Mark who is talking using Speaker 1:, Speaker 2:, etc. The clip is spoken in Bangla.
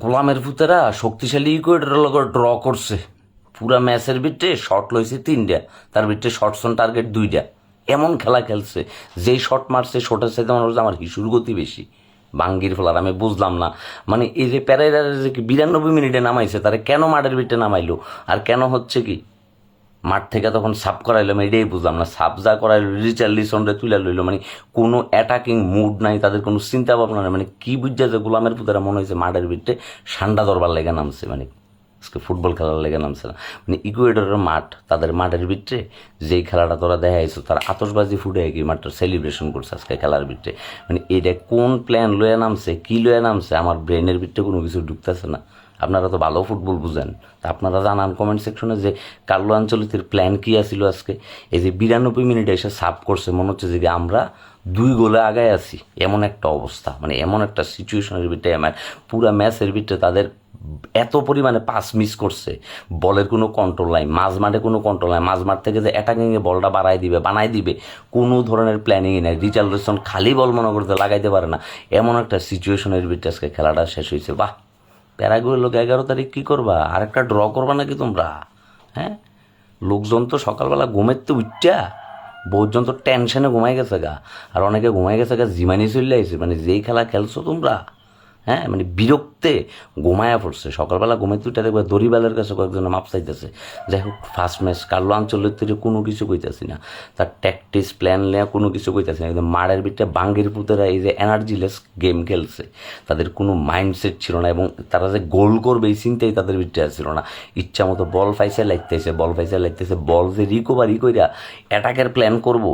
Speaker 1: গোলামের ভূতেরা শক্তিশালী ইকুয়েডরের লগে ড্র করছে। পুরা ম্যাচের ভিতরে শট লইছে 3টা, তার ভিতরে শর্টস অন টার্গেট 2টা। এমন খেলা খেলছে, যেই শট মারছে শটের সাথে মনে হচ্ছে আমার হিসুর গতি বেশি। বাঙ্গির ফেলার আমি বুঝলাম না, মানে এই যে প্যারাইরার যে 92 মিনিটে নামাইছে, তারা কেন মাঠের ভিতরে নামাইলো আর কেন হচ্ছে কি মাঠ থেকে তখন সাব করাইলো, আমি এটাই বুঝলাম না। সাব যা করাইলো রিচার্লিসনরে তুলে লইলো, মানে কোনো অ্যাটাকিং মুড নাই, তাদের কোনো চিন্তা ভাবনা নাই। মানে কি বুঝছে যে গোলামের পুতারা মনে হয়েছে মাঠের ভিতরে ঠান্ডা দরবার লেগে নামছে, মানে আজকে ফুটবল খেলার লেগে নামছে না। মানে ইকুয়েডরের মাঠ, তাদের মাঠের ভিতরে যেই খেলাটা তোরা দেখাইছো, তারা আতশবাজি ফুটে কি মাঠটা সেলিব্রেশন করছে আজকে খেলার ভিতরে। মানে এটা কোন প্ল্যান লয়ে নামছে, কি লয়ে নামছে, আমার ব্রেনের ভিতরে কোনো কিছু ঢুকতেছে না। আপনারা তো ভালো ফুটবল বুঝেন, তা আপনারা জানান কমেন্ট সেকশনে যে কার্লো আঞ্চলিকের প্ল্যান কী আসছিল আজকে। এই যে 92 মিনিটে এসে সাব করছে, মনে হচ্ছে যে আমরা 2 গোলে আগায় আছি, এমন একটা অবস্থা, মানে এমন একটা সিচুয়েশনের ভিতরে আমার পুরা ম্যাচের ভিতরে তাদের এত পরিমাণে পাস মিস করছে, বলের কোনো কন্ট্রোল নাই, মাঝ মাঠে কোনো কন্ট্রোল নাই, মাঝ মাঠ থেকে যে অ্যাটাকিংয়ে বলটা বানাই দিবে কোনো ধরনের প্ল্যানিংই নাই। রিচার্লসন খালি বল মনে করতে লাগাইতে পারে না, এমন একটা সিচুয়েশনের ভিতরে আজকে খেলাটা শেষ হয়েছে। বাহ, প্যারাগুয়ের লোক 11 তারিখ কী করবা, আরেকটা ড্র করবা নাকি তোমরা? হ্যাঁ, লোকজন তো সকালবেলা ঘুমের তো উঠটা, বহুজন তো টেনশনে ঘুমাই গেছে গা, আর অনেকে ঘুমাই গেছে গা জিমানি চলে আইছে। মানে যেই খেলা খেলছো তোমরা, হ্যাঁ, মানে বিরক্তে ঘুমায়া পড়ছে। সকালবেলা ঘুমাইতে উঠে দেখবে দড়িবেলার কাছে কয়েকজন মাপ চাইতেছে। যাই হোক, ফার্স্ট ম্যাচ কার্লো আঞ্চলিক থেকে কোনো কিছু কইতাছি না, তার ট্যাকটিক্স প্ল্যান নেওয়া কোনো কিছু কইতাছি না। কিন্তু মারের ভিতরে বাঙ্গির পুতেরা এই যে এনার্জিলেস গেম খেলছে, তাদের কোনো মাইন্ডসেট ছিল না, এবং তারা যে গোল করবে এই চিন্তাই তাদের ভিতরে ছিল না। ইচ্ছা মতো বল পাইছে লাগতেছে, বল যে রিকভারি কইরা অ্যাটাকের প্ল্যান করবো,